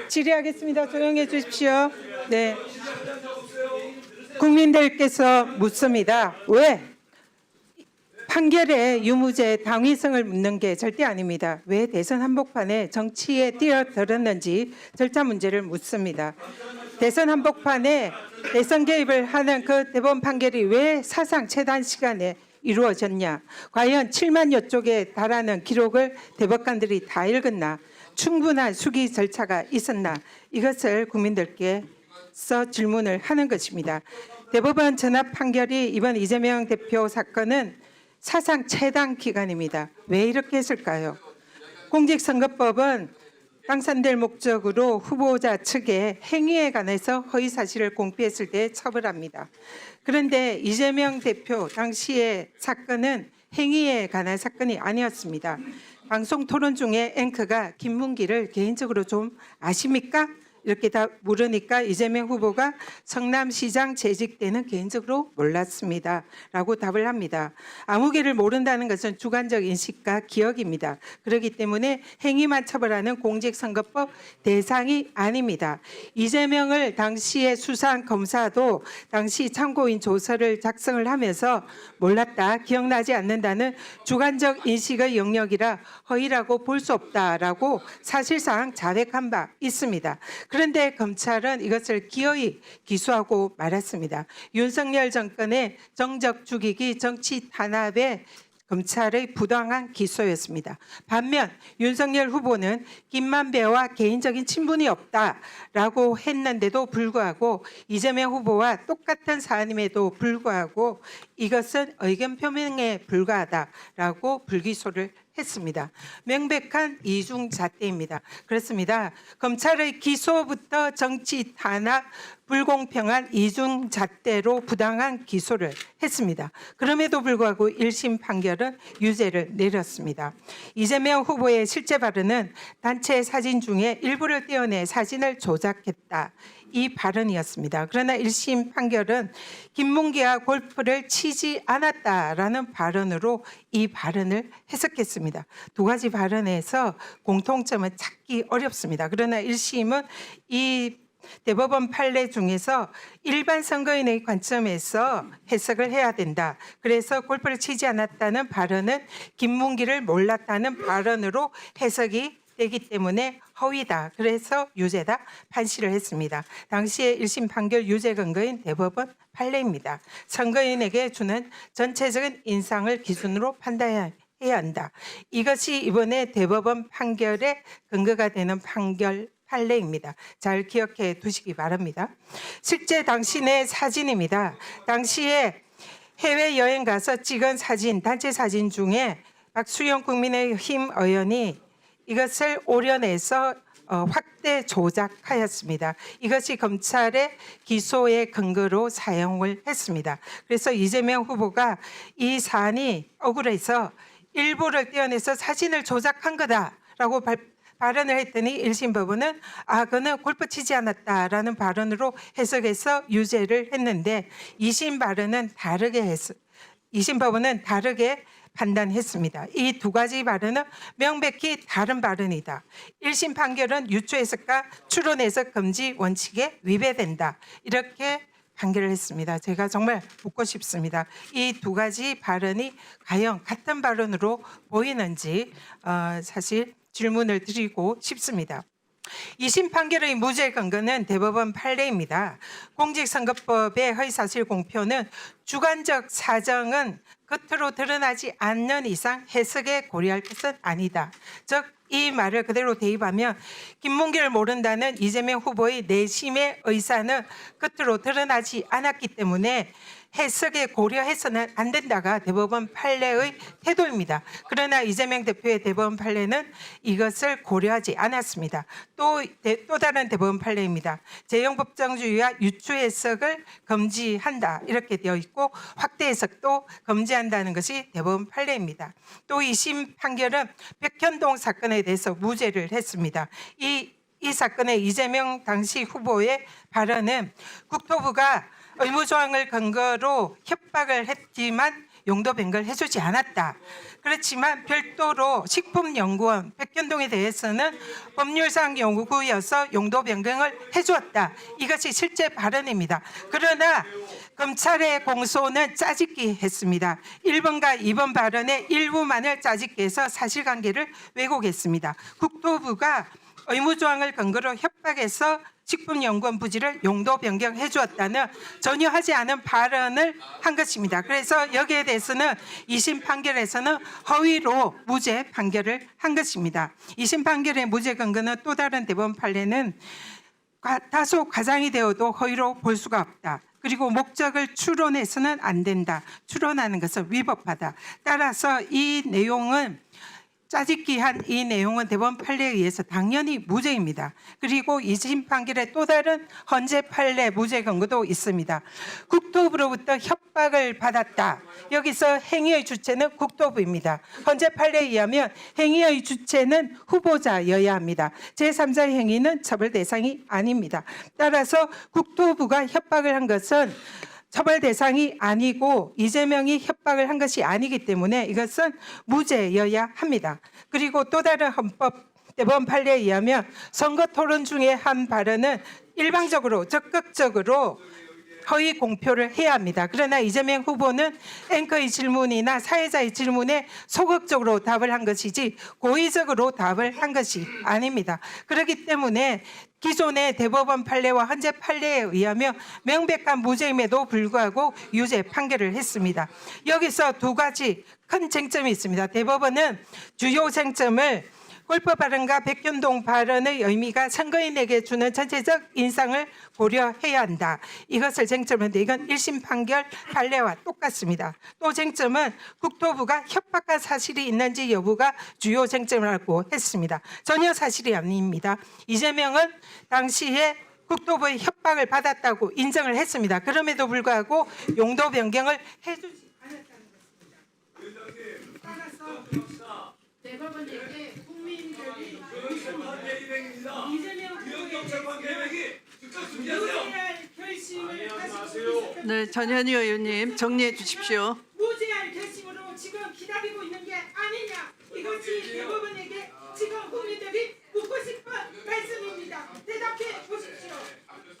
질의하겠습니다. 조용해 주십시오. 네. 국민들께서 묻습니다. 왜 판결에 유무죄 당위성을 묻는 게 절대 아닙니다. 왜 대선 한복판에 정치에 뛰어들었는지 절차 문제를 묻습니다. 대선 한복판에 대선 개입을 하는 그 대법원 판결이 왜 사상 최단 시간에 이루어졌냐? 과연 7만여 쪽에 달하는 기록을 대법관들이 다 읽었나? 충분한 수기 절차가 있었나? 이것을 국민들께서 질문을 하는 것입니다. 대법원 전합 판결이 이번 이재명 대표 사건은 사상 최단 기간입니다. 왜 이렇게 했을까요? 공직선거법은 당선될 목적으로 후보자 측의 행위에 관해서 허위 사실을 공표했을 때 처벌합니다. 그런데 이재명 대표 당시의 사건은 행위에 관한 사건이 아니었습니다. 방송 토론 중에 앵커가 김문기를 개인적으로 좀 아십니까? 이렇게 다 물으니까 이재명 후보가 성남시장 재직 때는 개인적으로 몰랐습니다. 라고 답을 합니다. 아무개를 모른다는 것은 주관적 인식과 기억입니다. 그렇기 때문에 행위만 처벌하는 공직선거법 대상이 아닙니다. 이재명을 당시에 수사한 검사도 당시 참고인 조서를 작성을 하면서 몰랐다, 기억나지 않는다는 주관적 인식의 영역이라 허위라고 볼 수 없다라고 사실상 자백한 바 있습니다. 그런데 검찰은 이것을 기어이 기소하고 말았습니다. 윤석열 정권의 정적 죽이기 정치 탄압에 검찰의 부당한 기소였습니다. 반면 윤석열 후보는 김만배와 개인적인 친분이 없다라고 했는데도 불구하고 이재명 후보와 똑같은 사안임에도 불구하고 이것은 의견 표명에 불과하다라고 불기소를 했습니다. 명백한 이중잣대입니다. 그렇습니다. 검찰의 기소부터 정치 탄압, 불공평한 이중잣대로 부당한 기소를 했습니다. 그럼에도 불구하고 1심 판결은 유죄를 내렸습니다. 이재명 후보의 실제 발언은 단체 사진 중에 일부를 떼어내 사진을 조작했다. 이 발언이었습니다. 그러나 1심 판결은 김문기와 골프를 치지 않았다라는 발언으로 이 발언을 해석했습니다. 두 가지 발언에서 공통점은 찾기 어렵습니다. 그러나 1심은 이 대법원 판례 중에서 일반 선거인의 관점에서 해석을 해야 된다. 그래서 골프를 치지 않았다는 발언은 김문기를 몰랐다는 발언으로 해석이 되기 때문에 허위다. 그래서 유죄다 판시를 했습니다. 당시에 1심 판결 유죄 근거인 대법원 판례입니다. 선거인에게 주는 전체적인 인상을 기준으로 판단해야 한다. 이것이 이번에 대법원 판결의 근거가 되는 판례입니다. 잘 기억해 두시기 바랍니다. 실제 당신의 사진입니다. 당시에 해외여행 가서 찍은 사진, 단체 사진 중에 박수영 국민의힘 의원이 이것을 오려내서 확대 조작하였습니다. 이것이 검찰의 기소의 근거로 사용을 했습니다. 그래서 이재명 후보가 이 사안이 억울해서 일부를 떼어내서 사진을 조작한 거다라고 발언을 했더니 1심 법원은 그는 골프 치지 않았다라는 발언으로 해석해서 유죄를 했는데 2심 법원은 다르게 판단했습니다. 이 두 가지 발언은 명백히 다른 발언이다. 1심 판결은 유추 해석과 추론 해석 금지 원칙에 위배된다. 이렇게 판결을 했습니다. 제가 정말 묻고 싶습니다. 이 두 가지 발언이 과연 같은 발언으로 보이는지 사실 질문을 드리고 싶습니다. 2심 판결의 무죄 근거는 대법원 판례입니다. 공직선거법의 허위사실 공표는 주관적 사정은 겉으로 드러나지 않는 이상 해석에 고려할 것은 아니다. 즉, 이 말을 그대로 대입하면 김문기를 모른다는 이재명 후보의 내심의 의사는 겉으로 드러나지 않았기 때문에 해석에 고려해서는 안 된다가 대법원 판례의 태도입니다. 그러나 이재명 대표의 대법원 판례는 이것을 고려하지 않았습니다. 또 다른 대법원 판례입니다. 재형법정주의와 유추 해석을 금지한다 이렇게 되어 있고 확대 해석도 금지한다는 것이 대법원 판례입니다. 또 2심 판결은 백현동 사건에 대해서 무죄를 했습니다. 이 사건의 이재명 당시 후보의 발언은 국토부가 의무조항을 근거로 협박을 했지만 용도 변경을 해주지 않았다. 그렇지만 별도로 식품연구원 백현동에 대해서는 법률상 요구여서 용도 변경을 해주었다. 이것이 실제 발언입니다. 그러나 검찰의 공소는 짜집기 했습니다. 1번과 2번 발언의 일부만을 짜집기 해서 사실관계를 왜곡했습니다. 국토부가 의무조항을 근거로 협박해서 식품연구원 부지를 용도 변경해 주었다는 전혀 하지 않은 발언을 한 것입니다. 그래서 여기에 대해서는 2심 판결에서는 허위로 무죄 판결을 한 것입니다. 2심 판결의 무죄 근거는 또 다른 대법원 판례는 다소 과장이 되어도 허위로 볼 수가 없다. 그리고 목적을 추론해서는 안 된다. 추론하는 것은 위법하다. 따라서 이 내용은 짜집기한 이 내용은 대법원 판례에 의해서 당연히 무죄입니다. 그리고 2심 판결의 또 다른 헌재 판례 무죄 근거도 있습니다. 국토부로부터 협박을 받았다. 여기서 행위의 주체는 국토부입니다. 헌재 판례에 의하면 행위의 주체는 후보자여야 합니다. 제3자의 행위는 처벌 대상이 아닙니다. 따라서 국토부가 협박을 한 것은 처벌 대상이 아니고 이재명이 협박을 한 것이 아니기 때문에 이것은 무죄여야 합니다. 그리고 또 다른 헌법 대법원 판례에 의하면 선거 토론 중에 한 발언은 일방적으로 적극적으로 허위 공표를 해야 합니다. 그러나 이재명 후보는 앵커의 질문이나 사회자의 질문에 소극적으로 답을 한 것이지 고의적으로 답을 한 것이 아닙니다. 그렇기 때문에 기존의 대법원 판례와 헌재 판례에 의하면 명백한 무죄임에도 불구하고 유죄 판결을 했습니다. 여기서 두 가지 큰 쟁점이 있습니다. 대법원은 주요 쟁점을 골프 발언과 백현동 발언의 의미가 선거인에게 주는 전체적 인상을 고려해야 한다. 이것을 쟁점인데 이건 1심 판결 판례와 똑같습니다. 또 쟁점은 국토부가 협박한 사실이 있는지 여부가 주요 쟁점이라고 했습니다. 전혀 사실이 아닙니다. 이재명은 당시에 국토부의 협박을 받았다고 인정을 했습니다. 그럼에도 불구하고 용도 변경을 해주지 않았다는 것입니다. 따라서 대법원에게 국민들이 이재명 후보의 무죄할 결심을 네, 전현희 의원님 정리해 주십시오. 무죄할 결심으로 지금 기다리고 있는 게 아니냐. 이것이 대법원에게 지금 국민들이 묻고 싶은 말씀입니다. 대답해 보십시오.